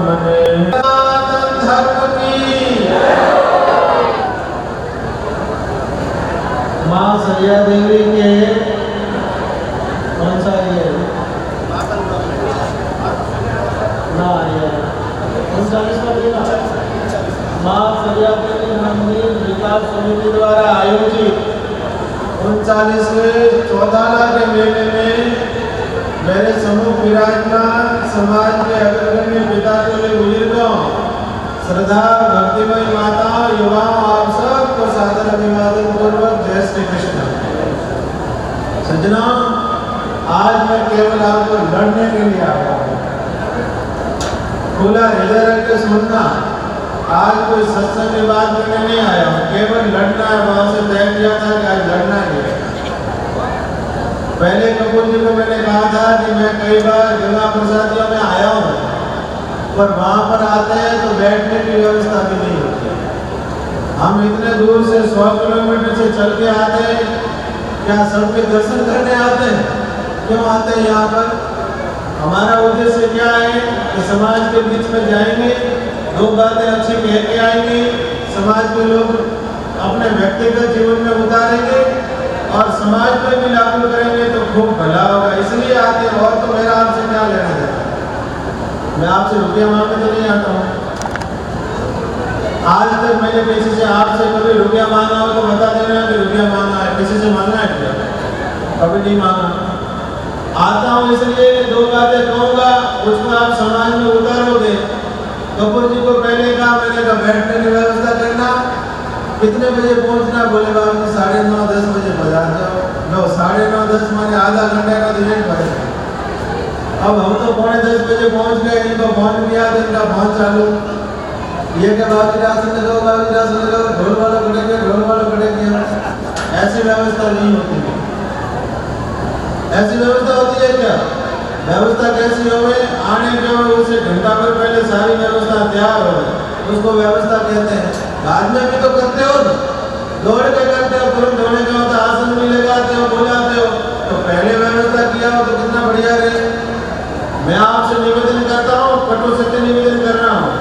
मने सनातन धर्म की माँ सरिया देवी के कौन सा ये ना ये 39वां माँ सरिया देवी मंदिर विकास समिति द्वारा आयोजित 39वें चौधाला के मेले में मेरे समूह विराजमान समाज के अग्रगण्य पिता तुल्य बुजुर्गों, श्रद्धा भक्तिमय माताओं, युवाओं, आप सबको सादर अभिवादन पूर्वक जय श्री कृष्ण। सज्जनों, आज मैं केवल आपको लड़ने के लिए आया हूँ। खुला हृदय रख के सुनना, आज कोई सत्संग की बात करने नहीं आया हूँ, केवल लड़ना है। वहां से तय किया था कि आज लड़ना नहीं है। पहले कपूर जी को मैंने कहा था कि मैं कई बार गंगा प्रसादियों में आया हूँ, पर वहाँ पर आते हैं तो बैठने की व्यवस्था भी नहीं होती। हम इतने दूर से 100 किलोमीटर से चल के आते हैं, क्या सबके दर्शन करने आते हैं? क्यों आते हैं यहाँ पर? हमारा उद्देश्य क्या है कि समाज के बीच में जाएंगे, 2 बातें अच्छी कह के आएंगे, समाज के लोग अपने व्यक्तिगत जीवन में उतारेंगे और समाज में भी लागू करेंगे तो खूब भला होगा। इसलिए आते हैं। और तो मेरा आपसे क्या लेना देना? मैं आपसे रुपया मांगने तो नहीं आता हूँ। आज तक मैंने किसी से आपसे कभी रुपया मांगा हो तो बता देना कि रुपया मांगा है। किसी से मांगना है क्या? कभी नहीं मांगा। आता हूँ इसलिए 2 बातें कहूँगा, उसको आप समाज में उतारोगे। कपूर जी को पहले कहा, मैंने कहा बैठने की व्यवस्था करना, कितने बजे पहुंचना? बोले बाबू 9:30 10 बजे बाजार जाओ। लो 9:30 10 माने आधा घंटे का तो लेट पड़ेगा। अब हम तो 9:45 बजे पहुंच गए, इनको फोन किया तो इनका फोन चालू। ये क्या बाबू राशन लगाओ, बाबू राशन लगाओ, ढोल वाला खड़ेंगे, ढोल वाला खड़ेंगे। ऐसी व्यवस्था नहीं होती है। ऐसी व्यवस्था होती है क्या? व्यवस्था कैसी हो? आने के उससे घंटा भर पहले सारी व्यवस्था तैयार हो, उसको व्यवस्था कहते हैं। बाद में भी तो करते हो, दौड़ के करते हो, तुरंत होने का होता, आसन भी लगाते हो, बुलाते हो, तो पहले व्यवस्था किया हो तो कितना बढ़िया रहे। मैं आपसे निवेदन करता हूँ, कठोर सत्य निवेदन कर रहा हूँ।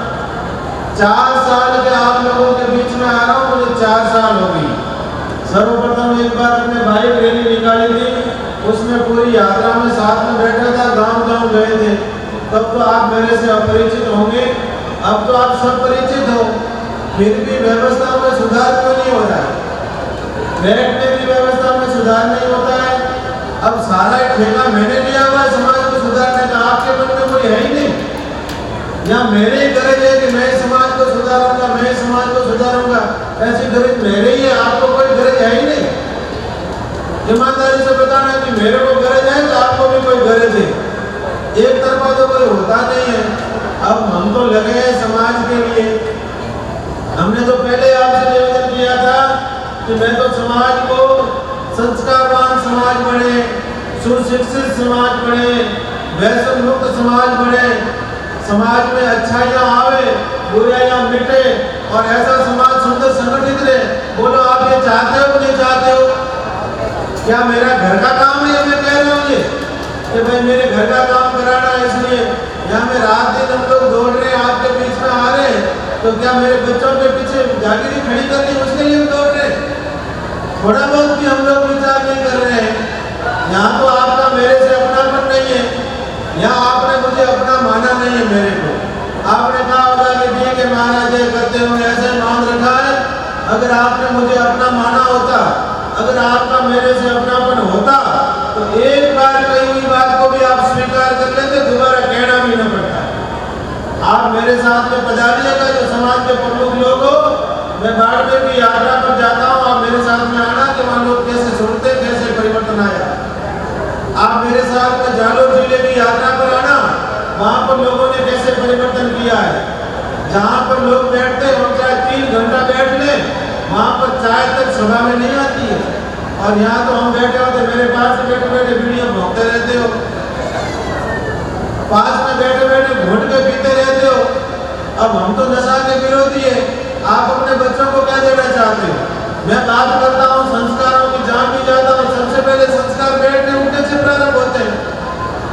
4 साल के आप लोगों के बीच में आ रहा हूँ, मुझे 4 साल हो गई। सर्वप्रथम एक बार अपने बाइक रैली निकाली थी, उसमें पूरी यात्रा में साथ में बैठा था, गांव-गांव गए थे। तब तो आप मेरे से अपरिचित होंगे, अब तो आप सब परिचित हो। फिर भी व्यवस्था में सुधार क्यों नहीं हो रहा है? बैठने की व्यवस्था में सुधार नहीं होता है। अब सारा ठेका मैंने लिया हुआ है समाज को सुधारने का, आपके मन में कोई है ही नहीं। या मेरे ही गरज है कि मैं समाज को सुधारूंगा, मैं समाज को सुधारूंगा, ऐसी गरज मेरे ही है, आपको कोई गरज है ही नहीं। ईमानदारी से बताना कि मेरे को गरज है तो आपको भी कोई गरज है। एक तरफा तो कोई होता नहीं है। अब हम तो लगे हैं समाज के लिए। हमने तो पहले आपसे निवेदन किया था कि मैं तो समाज को संस्कारवान समाज बने, सुशिक्षित समाज बने, व्यसन मुक्त समाज बने, समाज में अच्छाइयाँ आवे, बुराइयाँ मिटे और ऐसा समाज सुंदर संगठित रहे। बोलो आप ये चाहते हो कि नहीं चाहते हो? क्या मेरा घर का काम है? मैं कह रहा हूँ ये कि भाई मेरे घर का काम कराना है, इसलिए यहाँ में रात दिन हम लोग दौड़ रहे हैं, आपके बीच में आ रहे हैं, तो क्या मेरे बच्चों के पीछे जागीरी खड़ी करनी, उसके लिए हम दौड़ रहे हैं? थोड़ा बहुत भी हम लोग विचार नहीं कर रहे हैं। यहाँ तो आपका मेरे से अपनापन नहीं है, यहाँ आपने मुझे अपना माना नहीं है। मेरे को आपने कहा होगा कि ठीक है महाराज ये करते हो, ऐसे मान रखा है। अगर आपने मुझे अपना माना होता, अगर आपका मेरे से अपनापन होता, तो एक बार कही हुई बात को भी आप स्वीकार कर लेते, दोबारा कहना भी न पड़ता। आप मेरे साथ में पधारिएगा, जो समाज के प्रमुख लोग हो। मैं बाड़मेर की यात्रा पर जाता हूँ, आप मेरे साथ में आना कि वहाँ लोग कैसे सुनते, कैसे परिवर्तन आया। आप मेरे साथ में जालोर जिले की यात्रा पर आना, वहाँ पर लोगों ने कैसे परिवर्तन किया है। जहाँ पर लोग बैठते हैं, हम चाहे 3 घंटा बैठ लें, वहाँ पर चाय तक सभा में नहीं आती है। और यहाँ तो हम बैठे होते, मेरे पास से बैठे बैठे वीडियो भोगते रहते हो, पास में बैठे बैठे घुट के पीते रहते हो। अब हम तो नशा के विरोधी है, आप अपने बच्चों को क्या देना चाहते हो? मैं बात करता हूँ संस्कारों की, जान भी जाता हूँ। सबसे पहले संस्कार बैठने उठने से प्रारंभ होते हैं।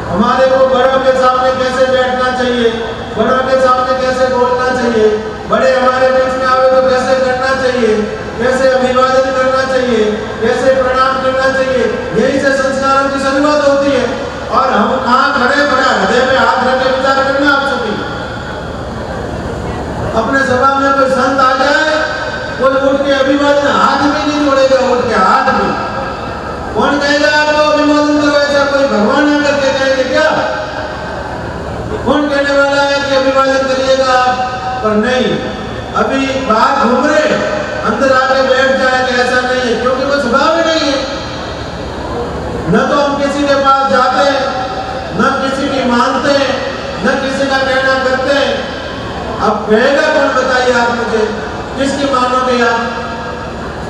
हमारे को बड़ों के सामने कैसे बैठना चाहिए, बड़ों के सामने जाओगे आप, पर नहीं, अभी बाहर घूम रहे अंदर आके बैठ जाएंगे, ऐसा नहीं है, क्योंकि वो स्वभाव ही नहीं है। न तो हम किसी के पास जाते हैं, न किसी की मानते हैं, न किसी का कहना करते हैं। अब कहेगा कौन, बताइए आप मुझे, किसकी मानोगे आप?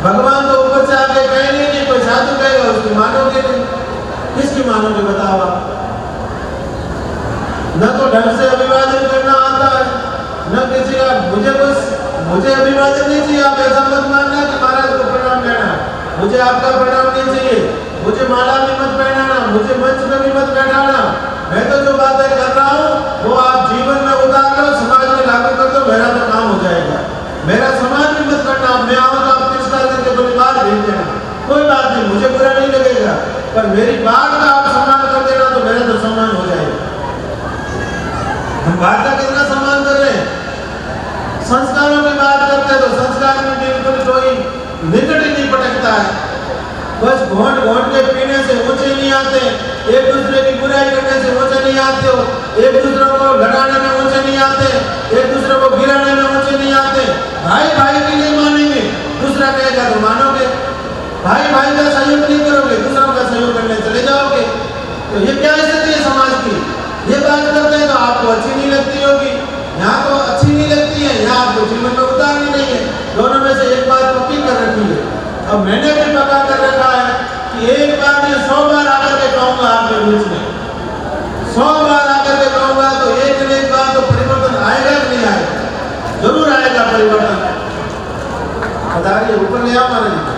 भगवान तो ऊपर से आके कहेंगे नहीं, कोई साधु कहेगा उसकी मानोगे नहीं, किसकी मानोगे बताओ आप? न तो ढंग से अभिवादन करना आता है, न किसी का मुझे अभिवादन नहीं चाहिए। आप ऐसा मत मानना कि महाराज को प्रणाम करना, मुझे आपका प्रणाम नहीं चाहिए, मुझे माला भी मत पहनाना, मुझे मंच में भी मत बैठाना। मैं तो जो बातें कर रहा हूँ वो आप जीवन में उतार लो, समाज में लागू कर दो, मेरा तो काम हो जाएगा। मेरा सम्मान भी मत करना, मैं आऊँ तो आप तिरस्कार करके परिवार भेज देना, कोई बात नहीं, मुझे बुरा नहीं लगेगा, पर मेरी बात का आप सम्मान कर देना तो मेरा तो सम्मान हो जाएगा। हम बात का कितना सम्मान कर रहे हैं, संस्कारों की बात करते हैं तो संस्कार में बिल्कुल कोई निकट ही नहीं पटकता है। बस घोंट घोंट के पीने से ऊंचे नहीं आते, एक दूसरे की बुराई करने से ऊंचे नहीं आते हो, एक दूसरे को लड़ाने में ऊंचे नहीं आते, एक दूसरे को गिराने में ऊंचे नहीं आते। भाई भाई की नहीं मानेंगे, दूसरा कहेगा तो मानोगे, भाई भाई का सहयोग नहीं करोगे, दूसरों का सहयोग करने चले जाओगे। तो ये क्या स्थिति है समाज की? ये बात करते हैं तो आपको अच्छी नहीं लगती होगी, यहाँ तो अच्छी नहीं लगती है, यहाँ आपको जीवन में उतारनी नहीं है। दोनों में से एक बात पक्की कर रखी है। अब मैंने भी पक्का कर रखा है कि एक बार मैं 100 बार आकर के कहूँगा आपके बीच में, 100 बार आकर के कहूँगा तो एक न एक बार तो परिवर्तन आएगा कि नहीं आएगा? जरूर आएगा परिवर्तन। बताइए, ऊपर ले आओ हमारे लिए।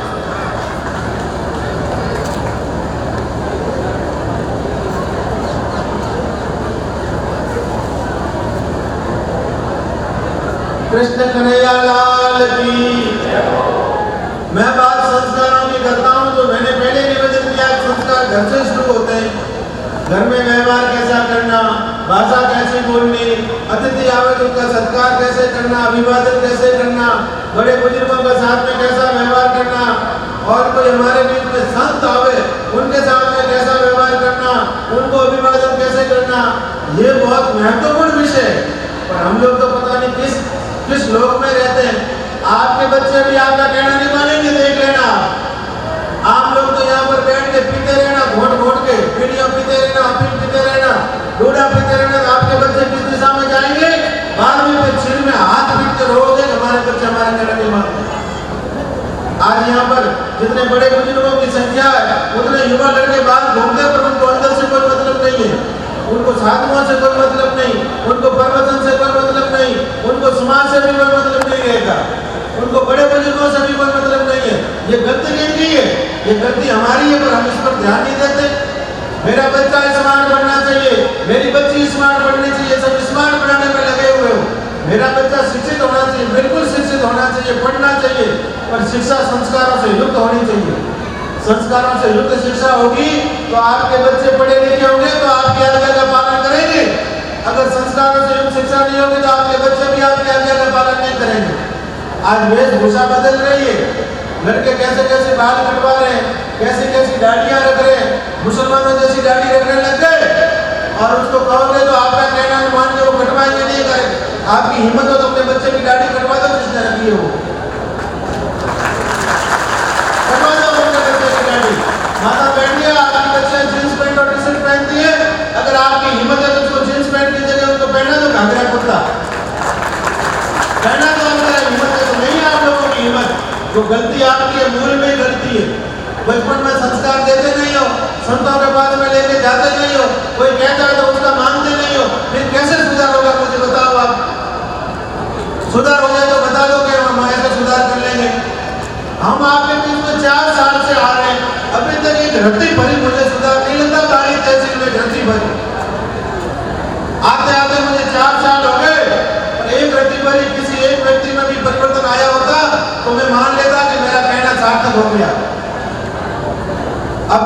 कृष्ण कन्हैया लाल की। मैं बात संस्कारों की करता हूँ, तो मैंने पहले निवेदन किया, संस्कार घर से शुरू होते हैं। घर में व्यवहार कैसा करना, भाषा कैसे बोलनी, अतिथि आवे तो उसका सत्कार कैसे करना, अभिवादन कैसे करना, बड़े बुजुर्गों के साथ में कैसा व्यवहार करना, और कोई हमारे बीच में संत आवे उनके साथ में कैसा व्यवहार करना, उनको अभिवादन कैसे करना, ये बहुत महत्वपूर्ण विषय है। पर हम लोग तो पता नहीं किस लोक में रहते हैं। आपके बच्चे भी आपका कहना नहीं मानेंगे, देख लेना। आप लोग तो यहाँ पर बैठ के पीते रहना, घोट घोट के बीड़ियाँ पीते रहना, अफीम पीते रहना, डोडा पीते रहना, तो आपके बच्चे किस दिशा में जाएंगे? बाद में सिर में हाथ पीट के रोगे, हमारे बच्चे हमारा कहना नहीं मानते। आज यहाँ पर जितने बड़े बुजुर्गों की संख्या है, उतने युवा लड़के बाहर घूमते, पर उनको अंदर से कोई मतलब नहीं है, उनको साधुओं से कोई मतलब नहीं, उनको प्रवचन से कोई मतलब नहीं, उनको समाज से भी कोई मतलब नहीं रहेगा, उनको बड़े बुजुर्गों से भी कोई मतलब नहीं है। ये गलती किनकी है? ये गलती हमारी है, पर हम इस पर ध्यान नहीं देते। मेरा बच्चा स्मार्ट बनना चाहिए, मेरी बच्ची स्मार्ट बननी चाहिए, सब स्मार्ट बनाने में लगे हुए हो। मेरा बच्चा शिक्षित होना चाहिए, बिल्कुल शिक्षित होना चाहिए, पढ़ना चाहिए, पर शिक्षा संस्कारों से युक्त होनी चाहिए। संस्कारों से युक्त शिक्षा होगी तो आपके बच्चे पढ़े लिखे होंगे तो आपकी आज्ञा का पालन करेंगे। अगर संस्कारों से युक्त शिक्षा नहीं होगी तो आपके बच्चे भी आपकी आज्ञा का पालन नहीं करेंगे। आज वेशभूषा बदल रही है, लड़के कैसे कैसे बाल कटवा रहे हैं, कैसी कैसी दाढ़ियां रख रहे हैं, मुसलमानों जैसी दाढ़ी रखने लग गए, और उसको कहोगे तो आपका कहना मान के वो कटवाएंगे नहीं करेंगे। आपकी हिम्मत हो तो अपने बच्चे की दाढ़ी कटवा दो, जिसने रखी है वो कटवा दो अपने बच्चे की दाढ़ी। माता बैठिए, आपकी बच्चे जींस पैंट और टी शर्ट पहनती है, अगर आपकी हिम्मत है तो उसको जींस पैंट की जगह उनको पहना दो घाघरा कुर्ता, पहना दो। अगर हिम्मत है तो नहीं है आप लोगों की हिम्मत, जो गलती आपकी है, मूल में गलती है। बचपन में संस्कार देते नहीं हो, संतों के पास में लेके जाते नहीं हो, कोई कहता है तो उसका मानते नहीं हो, फिर कैसे सुधार होगा? मुझे बताओ। आप सुधार हो जाए तो बता दो कि हम ऐसे सुधार कर लेंगे। हम आपके बीच में 4 साल से आ रहे हैं, अभी तक एक रत्ती भरी मुझे सुधार नहीं लगता। बारी तहसील में रत्ती भरी आते आते मुझे 4 साल हो गए, एक रत्ती भरी किसी एक व्यक्ति में भी परिवर्तन आया होता तो मैं मान लेता कि मेरा कहना सार्थक हो गया। अब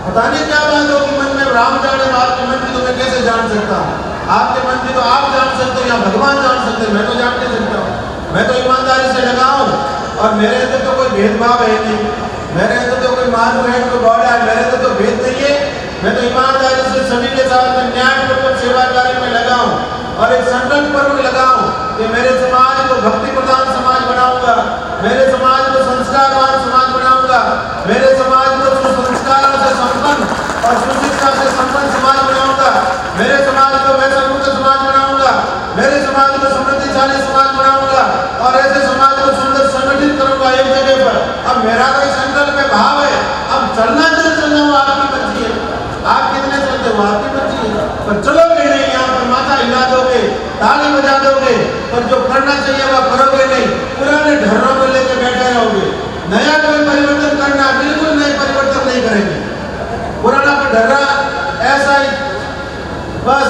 पता नहीं क्या बात होगी मन में, राम जाने, आपके मन की तो मैं कैसे जान सकता हूँ? आपके मन की तो आप जान सकते हो या भगवान जान सकते हैं, मैं तो जान नहीं सकता हूँ। मैं तो ईमानदारी से लगा हूँ और मेरे अंदर तो कोई भेदभाव है नहीं, मेरे अंदर तो कोई मालूम है कोई गौड़ा है, मेरे अंदर तो भेद नहीं है। मैं तो ईमानदारी से सभी के साथ में न्यायपूर्वक सेवा कार्य में लगा हूँ और एक संकल्प पर लगा हूँ कि मेरे समाज को भक्ति प्रधान समाज बनाऊंगा, मेरे समाज को संस्कारवान समाज बनाऊंगा, मेरे समाज को सुसंस्कारों से संपन्न और सुशिक्षा से संपन्न समाज बनाऊंगा, मेरे समाज को वैसा मुक्त समाज बनाऊंगा, मेरे समाज को समृद्धिशाली समाज बनाऊंगा और ऐसे समाज को सुंदर संगठित करूंगा एक जगह पर। अब मेरा तो संकल्प में भाव है, अब चलना वो आपकी मर्जी है, आप कितने चलते हो आपकी मर्जी है, पर चलोगे नहीं, यहाँ पर माथा हिला दोगे, ताली बजा दोगे, पर जो करना चाहिए वह करोगे नहीं, पुराने ढर्रों को लेकर बैठे रहोगे। नया कोई परिवर्तन करना बिल्कुल नहीं, परिवर्तन नहीं करेंगे। पुराना कोई ढर्रा ऐसा ही, बस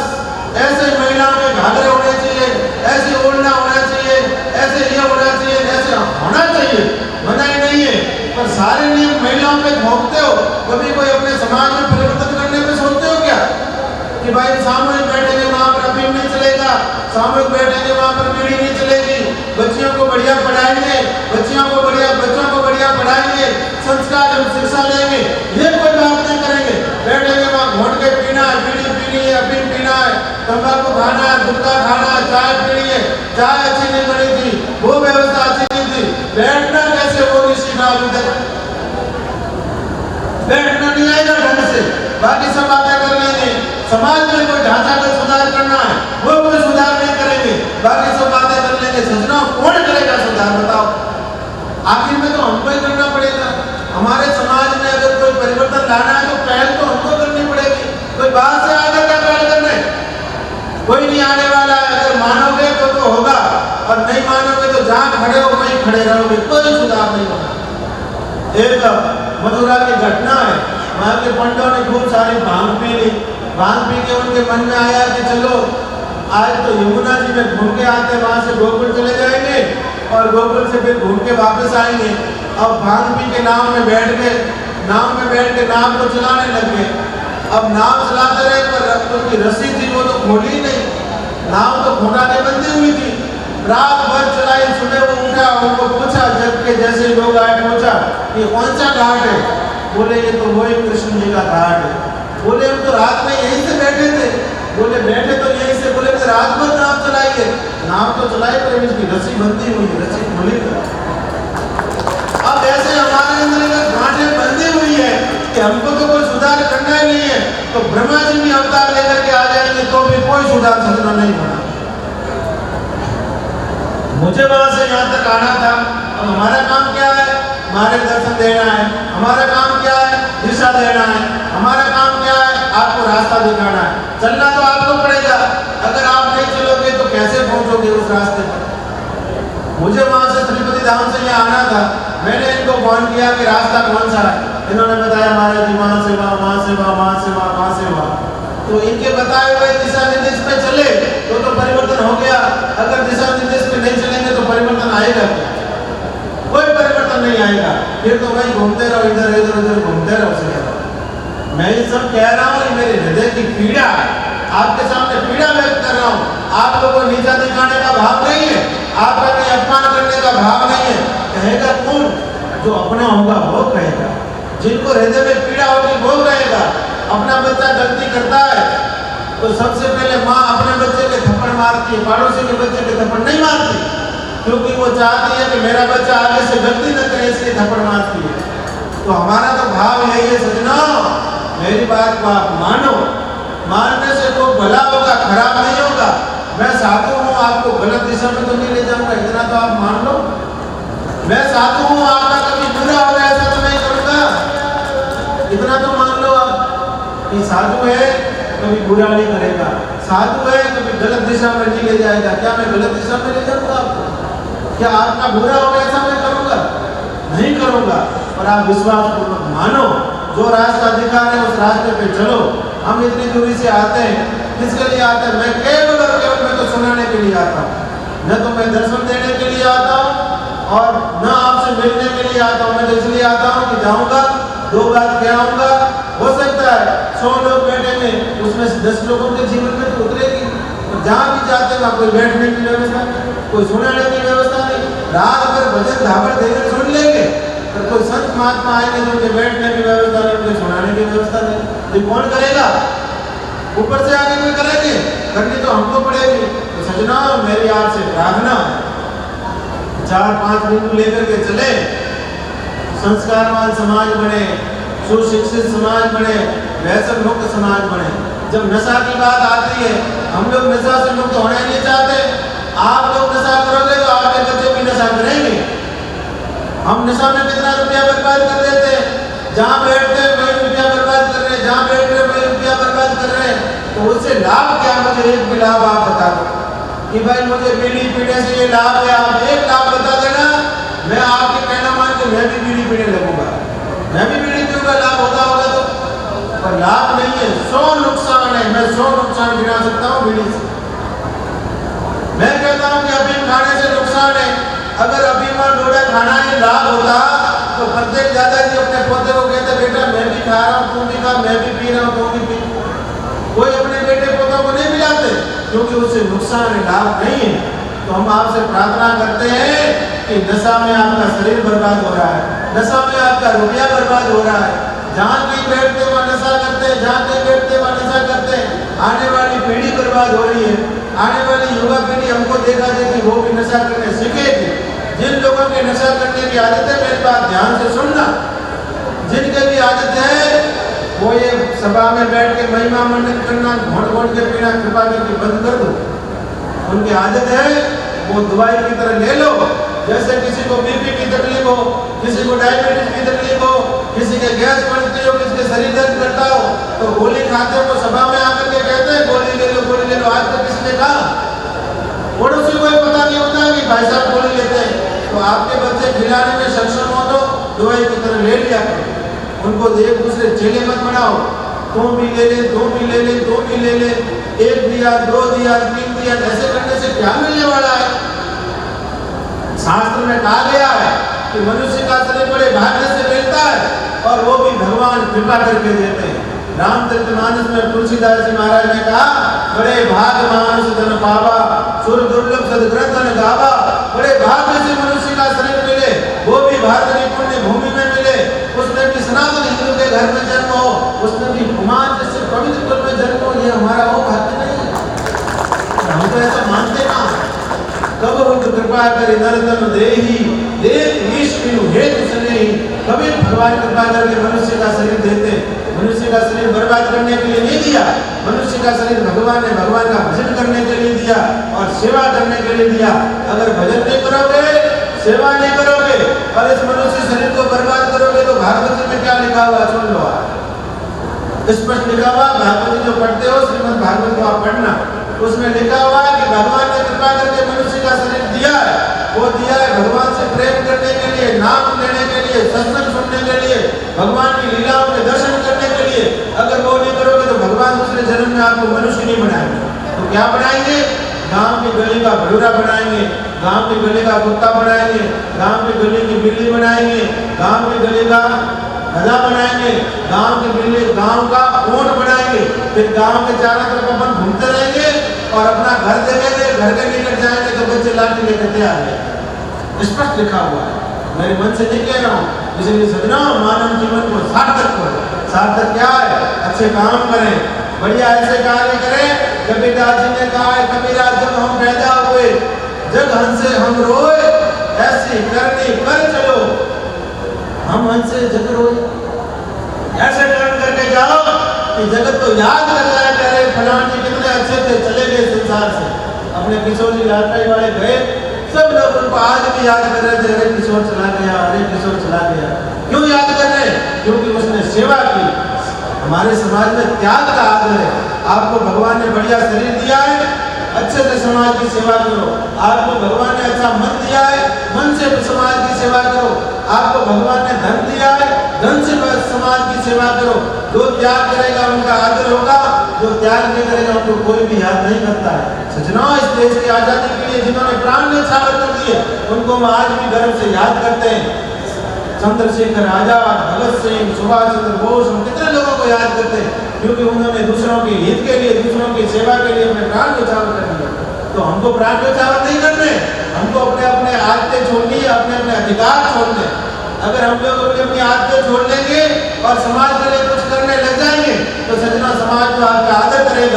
ऐसे ही महिलाओं के घाघरे होने चाहिए, ऐसे ओढ़ना होना चाहिए, ऐसे ये होना चाहिए, ऐसे होना चाहिए, मना ही नहीं है, पर सारे नियम महिलाओं पे थोपते हो। कभी कोई अपने समाज में परिवर्तन करने पे सोचते हो क्या कि भाई सामूहिक बैठेंगे वहां पर अफीम नहीं चलेगा, सामूहिक बैठेंगे वहां पर बीड़ी नहीं चलेगी, बच्चियों को बढ़िया पढ़ाएंगे, बच्चों को बढ़िया पढ़ाएंगे, संस्कार एवं शिक्षा लेंगे, ये कोई बात नहीं करेंगे। बैठेंगे वहां घोट के पीना है, बीड़ी पीनी है, अफीम पीना है, तंबाकू खाना है, गुटखा खाना है, चाय पीनी है, चाय अच्छी नहीं बनी थी, वो व्यवस्था अच्छी नहीं थी, बैठना कैसे वो नहीं सीखा अभी तक, बैठना नहीं आएगा ढंग से, बाकी सब बातें कर लेंगे। समाज में कोई ढांचागत सुधार करना है वो कोई सुधार नहीं करेंगे, बाकी सब बातें कर लेंगे। सजना कौन करेगा सुधार बताओ? आखिर में तो हमको ही करना पड़ेगा। हमारे समाज में अगर कोई परिवर्तन लाना है तो पहल तो हमको करनी पड़ेगी। कोई बाहर से आएगा क्या पहल करने? कोई नहीं आने वाला है। अगर मानोगे तो होगा और नहीं मानोगे तो जहाँ खड़े हो वहीं खड़े रहोगे, कोई सुधार नहीं होगा। एक मथुरा की घटना है, वहाँ के पंडितों ने खूब सारी भांग पी ली। भांग पी के उनके मन में आया कि चलो आज तो यमुना जी में घूम के आते, वहाँ से गोकुल चले जाएंगे और गोकुल से फिर घूम के वापस आएंगे। अब भांग पी के नाव में बैठ के नाव को चलाने लग गए। अब नाव चलाते रहे पर उनकी रस्सी थी वो तो खोली ही नहीं, नाव तो खोटा के बंधी हुई थी। रात भर चलाई, सुबह वो उठा, उनको पूछा जब के जैसे लोग आए, पूछा ये कौन सा घाट है? बोले ये तो वही कृष्ण जी का घाट है। बोले हम तो रात में यहीं से बैठे थे। बोले बैठे तो यहीं से, बोले रात भर नाव चलाइए। नाव तो चलाई पर इसकी रस्सी बंधी हुई, रस्सी खोली नहीं। अब ऐसे हमारे अंदर गांठें बंधी हुई है कि हमको तो कोई सुधार करना ही नहीं है, तो ब्रह्मा जी भी अवतार लेकर के आ जाएंगे तो भी कोई सुधार सजना नहीं होना। मुझे वहां से यहाँ तक आना था। अब हमारा काम क्या है? मार्गदर्शन देना है। हमारा काम क्या है? दिशा देना है। हमारा काम क्या है? आपको रास्ता दिखाना है। चलना तो आपको पड़ेगा। अगर आप नहीं चलोगे तो कैसे पहुंचोगे उस रास्ते पर? मुझे वहां से तिरुपति धाम से यहाँ आना था। मैंने इनको फोन किया कि रास्ता कौन सा है। इन्होंने बताया महाराज जी वहां से वहां, वहां से वहां, वहां से वहां, वहां से वहां। तो इनके बताए हुए दिशा निर्देश पे चले तो परिवर्तन हो गया। अगर दिशा निर्देश पे नहीं चलेंगे तो परिवर्तन आएगा क्या? कोई परिवर्तन नहीं आएगा। फिर तो भाई घूमते रहो, इधर इधर उधर घूमते रहो। मैं ये सब कह रहा हूँ, ये मेरे हृदय की पीड़ा है, आपके सामने पीड़ा व्यक्त कर रहा हूँ। आप लोगों को नीचा दिखाने का भाव नहीं है, आपका कोई अपमान करने का भाव नहीं है। कहेगा कौन? जो अपना होगा वो कहेगा, जिनको हृदय में पीड़ा होगी वो कहेगा। अपना बच्चा गलती करता है तो सबसे पहले माँ अपने बच्चे के थप्पड़ मारती है, पड़ोसी के बच्चे के थप्पड़ नहीं मारती, क्योंकि वो चाहती है कि मेरा बच्चा आगे से गलती न करे, इसलिए थप्पड़ मारती है। तो हमारा तो भाव यही है सजना, मेरी बात को आप मानो। मानने से कोई भला होगा, खराब नहीं होगा। मैं साधु हूँ, आपको गलत दिशा में तो नहीं ले जाऊंगा, इतना तो आप मान लो। मैं साधु हूँ, आपका कभी बुरा होगा ऐसा तो नहीं करूँगा, इतना तो मान लो आप। कि साधु है कभी बुरा नहीं करेगा, साधु है कभी गलत दिशा में नहीं ले जाएगा। क्या मैं गलत दिशा में ले जाऊंगा आपको? क्या आपका बुरा होगा ऐसा मैं करूंगा? नहीं करूंगा। और आप विश्वास पूर्वक मानो, जो रास्ता दिखा रहे हैं उस रास्ते पे चलो। हम इतनी दूरी से आते हैं, किसके लिए आते हैं? मैं केवल और केवल मैं तो सुनाने के लिए आता हूँ, न तो मैं दर्शन देने के लिए आता हूँ और न आपसे मिलने के लिए आता हूँ। मैं तो इसलिए आता हूँ कि जाऊंगा, दो बात क्या आऊंगा। हो सकता है 100 लोग बैठेंगे, उसमें से 10 लोगों के जीवन में तो उतरेगी। और जहाँ भी जाते हैं कोई बैठने की व्यवस्था नहीं, कोई सुनाने की व्यवस्था नहीं। रात भर भजन धावर देकर सुन लेंगे, पर कोई संत महात्मा आएंगे तो उनके बैठने की व्यवस्था नहीं, उनके सुनाने की व्यवस्था नहीं। ये कौन करेगा? ऊपर से आगे कोई करेंगे, करनी तो हमको पड़ेगी। तो सजना मेरी आपसे प्रार्थना, 4-5 बिंदु लेकर के चले, संस्कारवान समाज बने, सुशिक्षित समाज बने, व्यसन मुक्त समाज बने। जब नशा की बात आती है, हम लोग नशा से मुक्त होना ही नहीं चाहते। आप लोग नशा करोगे तो आपके बच्चे भी नशा करेंगे। हम नशा में कितना रुपया बर्बाद कर देते हैं, जहाँ बैठते हैं वही रुपया बर्बाद कर रहे हैं, जहाँ बैठ रहे वही रुपया बर्बाद कर रहे हैं। तो उससे लाभ क्या? मुझे एक भी लाभ आप बता दो कि भाई मुझे बीड़ी पीने से ये लाभ है, आप एक लाभ बता देना, मैं आपके कहना मान के मैं भी बीड़ी पीने लगूंगा, मैं भी बीड़ी पीऊंगा, लाभ होता होगा तो। पर लाभ नहीं है, 100 नुकसान है। मैं 100 नुकसान गिना सकता हूँ बीड़ी से। मैं कहता हूँ कि अफीम खाने से नुकसान है। अगर अफीम और डोडा खाना ही लाभ होता तो प्रत्येक दादाजी अपने पोते को कहते, बेटा मैं भी खा रहा हूँ, तू भी खा, मैं भी पी रहा हूँ, तू भी पी। कोई अपने बेटे पोतों को नहीं मिलाते, क्योंकि उससे नुकसान है, लाभ नहीं है। तो हम आपसे प्रार्थना करते हैं कि नशा में आपका शरीर बर्बाद हो रहा है, नशा में आपका रुपया बर्बाद हो रहा है। जहाँ कहीं बैठते वहाँ नशा करते हैं, जहाँ कहीं बैठते वहाँ नशा करते हैं। आने वाली पीढ़ी बर्बाद हो रही है। आने वाली युवा पीढ़ी हमको देखा देखी वो भी नशा करने सीखेगी। जिन लोगों की नशा करने की आदत है, मेरी बात ध्यान से सुनना, जिनके भी आदत है वो ये सभा में बैठ के महिमा मंडन करना, घोट घोट के पीना कृपा करके बंद कर दो। उनकी आदत है वो दवाई की तरह ले लो। जैसे किसी को बीपी की तकलीफ हो, किसी को डायबिटीज की तकलीफ हो, किसी के गैस बनती हो, किसी के शरीर दर्द करता हो, तो गोली खाते हो सभा में आकर के कहते हैं गोली ले लो, गोली ले लो। आज तक किसी ने कहा? पड़ोसी को पता नहीं होता कि भाई साहब गोली लेते हैं। तो आपके बच्चे खिलाने में सक्षम हो तो दवाई की तरह ले लिया करो। उनको एक दूसरे चेले मत बनाओ, तुम भी ले ले, तुम भी ले ले, तुम भी ले ले, 1 दिया, 2 दिया, 3 दिया। ऐसे करने से क्या मिलने वाला है? शास्त्र में कहा गया है कि मनुष्य का शरीर बड़े भाग्य से मिलता है, और वो भी भगवान कृपा करके देते हैं। रामचरितमानस में तुलसीदास जी महाराज ने कहा, बड़े भाग मानुष जन पावा, सुर दुर्लभ सदग्रंथ न गावा। बड़े भाग्य से मनुष्य का शरीर मिले, वो भी भारत की पुण्य भूमि में मिले, उसमें भी सनातन हिंदू के घर में जन्म हो, उसमें भी कुमार जैसे पवित्र कुल में जन्म हो। ये हमारा वो भाग्य नहीं है, हम तो ऐसा मानते ना। कब रुद्र कृपा करे नरतन देही, देख ईश बिनु हेतु सनेही। कभी भगवान कृपा करके मनुष्य का शरीर देते। मनुष्य का शरीर बर्बाद करने के लिए नहीं दिया, मनुष्य का शरीर भगवान ने भगवान का भजन करने के लिए दिया और सेवा करने के लिए दिया। अगर भजन नहीं करोगे, सेवा नहीं करोगे और इस मनुष्य शरीर को बर्बाद करोगे तो भागवत में क्या लिखा हुआ सुन लो। स्पष्ट लिखा हुआ, भागवत जो पढ़ते हो श्रीमद् भागवत को आप पढ़ना, उसमें लिखा हुआ है कि भगवान ने कृपा करके मनुष्य का शरीर दिया है। वो दिया है भगवान से प्रेम करने के लिए, नाम लेने के लिए, सत्संग सुनने के लिए, भगवान की लीलाओं के दर्शन करने के लिए। अगर वो नहीं करोगे तो भगवान दूसरे जन्म में आपको मनुष्य नहीं बनाएंगे। तो क्या बनाएंगे? गांव की गली का भड़ूरा बनाएंगे, गांव की गली का कुत्ता बनाएंगे, गांव की गली की बिल्ली बनाएंगे, गांव की गली का गधा बनाएंगे, गांव की बिल्ली, गांव का ऊंट बनाएंगे। फिर गांव के चारों तरफ अपन घूमते रहेंगे और अपना घर देखेंगे, घर के निकट जाएंगे तो बच्चे लाठी लेकर तैयार है। स्पष्ट लिखा हुआ है, मेरे मन से नहीं कह रहा हूँ। इसलिए सजना मानव जीवन को सार्थक करो। सार्थक क्या है? अच्छे काम करें, बढ़िया ऐसे कार्य करें। कबीरदास जी ने कहा है, कबीरा जब हम पैदा हुए जग हंसे हम रोए, ऐसी करनी कर चलो हम हंसे जग रोए। ऐसे कर्म करके जाओ कि जगत को याद कर रहा है, फलान जी कितने अच्छे थे, चले गए संसार से। अपने किशोर जी लालपाई वाले गए, सब लोग उनको आज भी याद कर रहे थे, अरे किशोर चला गया, अरे किशोर चला गया। क्यों याद कर रहे हैं? क्योंकि उसने सेवा की। हमारे समाज में त्याग का आदर है। आपको भगवान ने बढ़िया शरीर दिया है, अच्छे से समाज की सेवा करो। आपको भगवान ने अच्छा मन दिया है, मन से समाज की सेवा करो। आपको भगवान ने धन दिया है, धन से समाज की सेवा करो। जो त्याग करेगा उनका आदर होगा, जो त्याग नहीं करेगा उनको कोई भी याद नहीं करता है। सज्जनों, इस देश की आजादी के लिए जिन्होंने प्राण न्यौछावर कर दिए, उनको हम आज भी गर्व से याद करते हैं। चंद्रशेखर आजाद, भगत सिंह, सुभाष चंद्र बोस, हम कितने लोगों को याद करते हैं, क्योंकि उन्होंने दूसरों के हित के लिए, दूसरों की सेवा के लिए अपने प्राण न्यौछावर कर दिया। तो हमको प्राण न्यौछावर नहीं करने, हमको अपने अपने आदतें छोड़नी है, अपने अपने अधिकार छोड़ने। अगर हम लोग अपनी अपनी आदतें छोड़ लेंगे और समाज के लिए कुछ करने लग जाएंगे तो सजना समाज तो आपका आदर करेगा।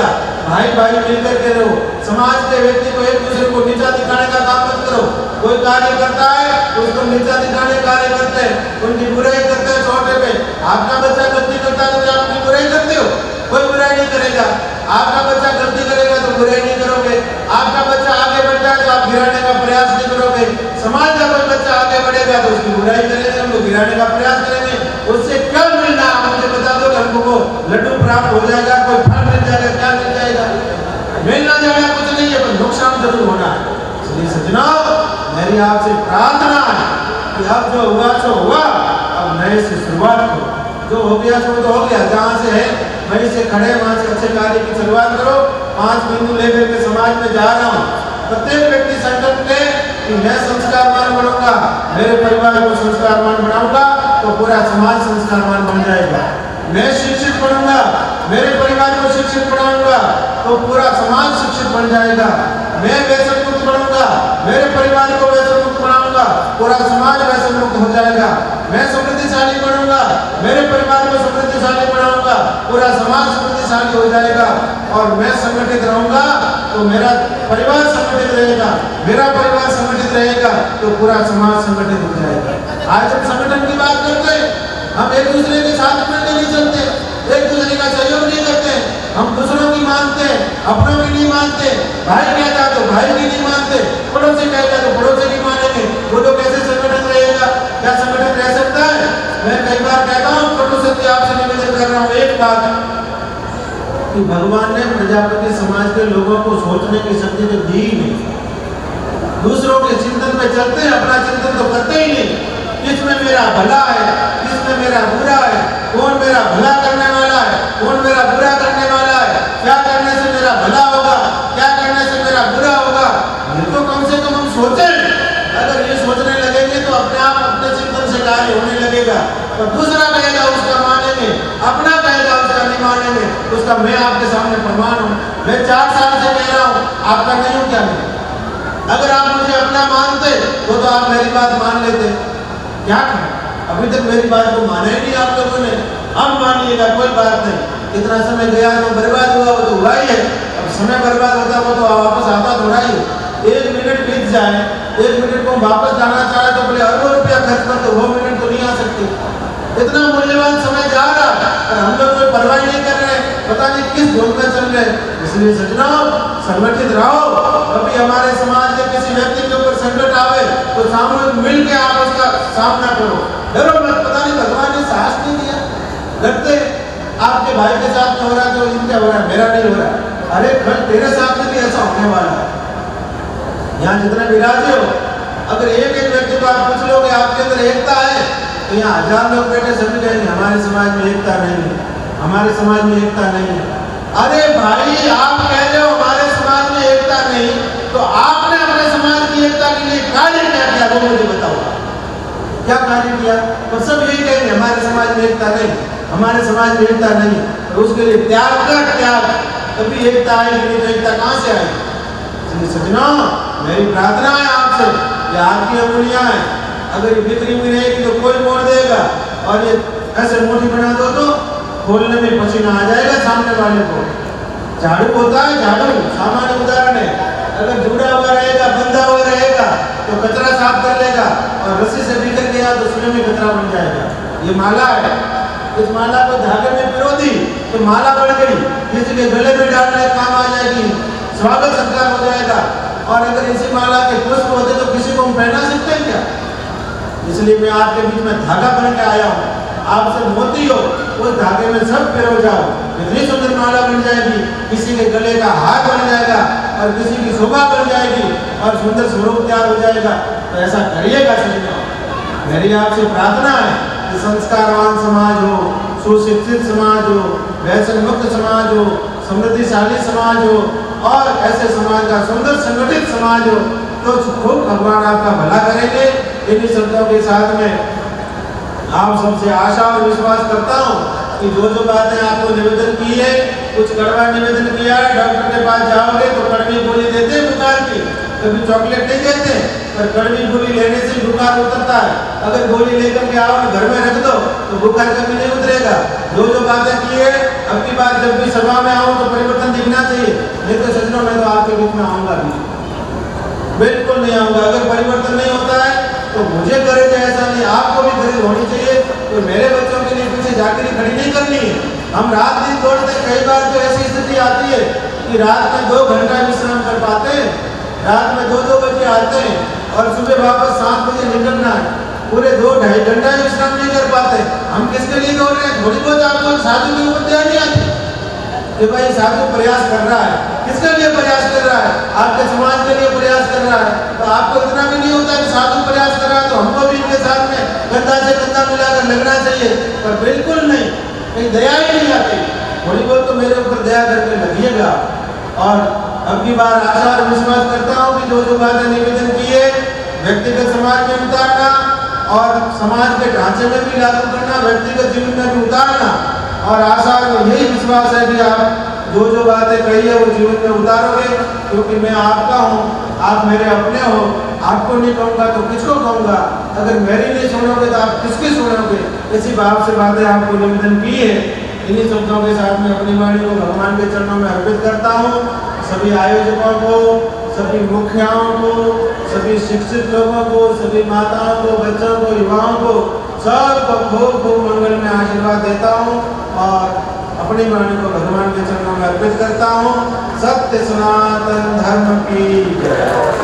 भाई मिलकर के रहो। समाज के व्यक्ति को एक दूसरे को नीचा दिखाने का काम मत करो। कोई कार्य करता है उसको नीचा दिखाने का कार्य करते हैं, उनकी बुराई करते हैं छोटे पे। आपका बच्चा गलती करता है तो क्या आपकी बुराई करते हो? कोई बुराई नहीं करेगा। आपका बच्चा गलती करेगा तो बुराई नहीं करोगे। आपका बच्चा आगे बढ़ जाए तो आप गिराने का प्रयास नहीं करोगे। समाज का कोई बच्चा आगे बढ़ेगा तो उसकी बुराई करेंगे, हमको गिराने का प्रयास करेंगे। उससे क्या मिलना है मुझे बता दो कि हमको लड्डू प्राप्त हो जाएगा, कोई फल मिल जाएगा, क्या मिल जाएगा? मिलना जाएगा कुछ नहीं है, पर नुकसान जरूर होना है। इसलिए सज्जनों, मेरी आपसे प्रार्थना है कि अब जो हुआ सो हुआ, अब नए से शुरुआत करो। जो हो गया सो तो हो गया, जहाँ से है वहीं से खड़े, वहाँ से अच्छे कार्य की शुरुआत करो। 5 बिंदु लेकर के समाज में जा रहा हूँ। प्रत्येक व्यक्ति संकल्प ले कि मैं संस्कारवान बनूंगा, मेरे परिवार को संस्कारवान बनाऊंगा तो पूरा समाज संस्कारवान बन जाएगा। मैं शिक्षित बनूंगा, मेरे परिवार को शिक्षित बनाऊंगा तो पूरा समाज शिक्षित बन जाएगा। मैं व्यसन मुक्त बनूंगा, मेरे परिवार को व्यसन मुक्त बनाऊंगा, पूरा समाज व्यसन मुक्त हो जाएगा। मैं समृद्धिशाली बनूंगा, मेरे परिवार को समृद्धिशाली बनाऊंगा, पूरा समाज समृद्धिशाली हो जाएगा। और मैं संगठित रहूंगा तो मेरा परिवार संगठित रहेगा, मेरा परिवार संगठित रहेगा तो पूरा समाज संगठित हो जाएगा। आज हम संगठन की बात करते हैं, हम एक दूसरे के साथ मिलकर नहीं चलते, एक दूसरे का सहयोग नहीं करते, हम दूसरों की मानते हैं, अपनों की नहीं मानते। भाई कहता तो भाई की नहीं मानते, पड़ोसी कहता तो पड़ोसी की मानेंगे। वो तो कैसे संगठन रहेगा? क्या संगठन रह सकता है? मैं कई बार कहता हूँ, छोटू सत्य आपसे निवेदन कर रहा हूँ एक बात कि भगवान ने प्रजापति समाज के लोगों को सोचने की शक्ति तो दी ही नहीं। दूसरों के चिंतन में चलते हैं, अपना चिंतन तो करते ही नहीं। किसमें मेरा भला है, किसमें मेरा बुरा है, कौन मेरा भला करने वाला है, कौन मेरा बुरा करने वाला है, क्या करने से मेरा भला होगा, क्या करने से मेरा बुरा होगा, ये तो कम से कम हम सोचें। अगर ये सोचने लगेंगे तो अपने आप अपने चिंतन से कार्य होने लगेगा। और दूसरा कहेगा उसका मानेंगे, अपना कहेगा उसका नहीं मानेंगे। उसका मैं आपके सामने प्रमाण हूँ। मैं 4 साल से कह रहा हूँ, आपका नहीं हूँ क्या नहीं? अगर आप मुझे अपना मानते तो आप मेरी बात मान लेते। क्या करें, अभी तक मेरी बात को माना ही नहीं आप लोगों ने। अब मानिएगा, कोई बात नहीं। इतना समय गया तो बर्बाद हुआ, वो तो हुआ ही है। अब समय बर्बाद होता वो तो वापस आता थोड़ा ही। 1 मिनट बीत जाए, 1 मिनट को वापस जाना चाहे तो बोले अरबों रुपया खर्च कर, तो वो मिनट तो नहीं आ सकते। इतना मूल्यवान समय जा रहा है और हम लोग कोई परवाह नहीं कर रहे, पता नहीं किस धुन में चल रहे। इसलिए सज्जनों, संगठित रहो। कभी हमारे समाज के किसी व्यक्ति के ऊपर संकट आवे तो सामूहिक मिल के आप उसका सामना करो। डरो मत, पता नहीं भगवान ने साहस नहीं दिया। डरते आपके भाई के साथ में हो रहा है तो इनका हो रहा है, मेरा नहीं हो रहा। अरे कल तेरे साथ में भी ऐसा होने वाला है। यहाँ जितने विराजे हो, अगर एक व्यक्ति को आप पूछ लोगे आपके अंदर एकता है तो यहाँ 1000 लोग बैठे सभी कहेंगे हमारे समाज में एकता नहीं है, हमारे समाज में एकता नहीं है। अरे भाई, आप कह रहे हो हमारे समाज में एकता नहीं, तो आपने अपने समाज की एकता के लिए कार्य क्या किया वो मुझे बताओ। क्या कार्य किया? तो सब यही कहेंगे हमारे समाज में एकता नहीं, हमारे समाज में एकता नहीं। तो उसके लिए त्याग का त्याग, तभी एकता आएगी, तो एकता कहाँ से आएगी? इसलिए सज्जनों, मेरी प्रार्थना है आपसे कि आपकी अंगुलियां हैं, अगर ये बिखरी हुई रहेगी तो कोई मोड़ देगा, और ये ऐसे मोटी बना दो तो खोलने में पसीना आ जाएगा सामने वाले को। झाड़ू होता है, झाड़ू सामान्य उदाहरण है। अगर जुड़ा हुआ रहेगा, बंधा हुआ रहेगा तो कचरा साफ कर लेगा, और रस्सी से बिखर गया तो स्वयं ही कचरा बन जाएगा। ये माला है, इस माला को धागे में पिरो दी तो माला बढ़ गई, किसी के गले में डालने काम आ जाएगी, स्वागत सत्कार हो जाएगा। और अगर इसी माला के पुष्प होते तो किसी को हम पहना सकते हैं क्या? इसलिए मैं आपके बीच में धागा बन के आया हूँ। आप सब मोती हो, उस धागे में सब पिरो जाओ, इतनी सुंदर माला बन जाएगी, किसी के गले का हार बन जाएगा और किसी की शोभा बन जाएगी और सुंदर स्वरूप तैयार हो जाएगा। तो ऐसा करिएगा सज्जनों। मेरी आपसे प्रार्थना है कि संस्कारवान समाज हो, सुशिक्षित समाज हो, व्यसन मुक्त समाज हो, समृद्धिशाली समाज हो और ऐसे समाज का सुंदर संगठित समाज हो, तो खूब भगवान आपका भला करेंगे। इन्हीं शब्दों के साथ में आप सबसे आशा और विश्वास करता हूँ कि जो बातें आपको निवेदन की है, कुछ कड़वा निवेदन किया है। डॉक्टर के पास जाओगे तो कड़वी गोली देते हैं बुखार की, कभी चॉकलेट नहीं देते, पर कड़वी गोली लेने से बुखार उतरता है। अगर गोली लेकर के आओ घर में रख दो तो बुखार कभी नहीं उतरेगा। जो बातें की है, अब की बार जब भी सभा में आओ तो परिवर्तन दिखना चाहिए, में आऊँगा भी, बिल्कुल नहीं आऊँगा। अगर परिवर्तन नहीं होता है तो मुझे गरज है ऐसा नहीं, आपको भी गरज होनी चाहिए। तो मेरे बच्चों के लिए पीछे जाकर खड़ी नहीं करनी है। हम रात दिन दौड़ते, कई बार तो ऐसी स्थिति आती है कि रात में 2 घंटा विश्राम कर पाते हैं, रात में 2-2 बजे आते हैं और सुबह वापस 7 बजे निकलना है, पूरे 2-2.5 घंटा विश्राम नहीं कर पाते। हम किसके लिए दौड़ रहे हैं? थोड़ी बहुत आपको साधु के ऊपर ध्यान नहीं आती कि भाई साधु प्रयास कर रहा है, किसके लिए प्रयास कर रहा है? आपके समाज के लिए प्रयास कर रहा है। तो आपको इतना भी नहीं होता कि साधु प्रयास कर रहा है तो हमको भी इनके साथ में कंधा से कंधा मिलाकर लगना चाहिए, पर बिल्कुल नहीं, कहीं दया ही नहीं आती। थोड़ी बहुत तो मेरे ऊपर दया करके लगिएगा। और अब की बार आशा और विश्वास करता हूँ कि जो बातें निवेदन की है व्यक्तिगत समाज में उतारना और समाज के ढांचे में भी लागू करना, व्यक्तिगत जीवन में भी उतारना। और आशा और यही विश्वास है कि आप जो बातें कही है वो जीवन में उतारोगे, क्योंकि मैं आपका हूँ, आप मेरे अपने हो। आपको नहीं कहूँगा तो किसको कहूँगा? अगर मेरी नहीं सुनोगे तो आप किसकी सुनोगे? इसी भाव से बातें आपको निवेदन की है। इन्हीं शब्दों के साथ में अपनी वाणी को भगवान के चरणों में अर्पित करता हूँ। सभी आयोजकों को, सभी मुखियाओं को, सभी शिक्षित लोगों को, सभी माताओं को, बच्चों को, युवाओं को, सबको खूब खूब मंगल में आशीर्वाद देता हूँ और अपनी वाणी को भगवान के चरणों में अर्पित करता हूँ। सत्य सनातन धर्म की जय।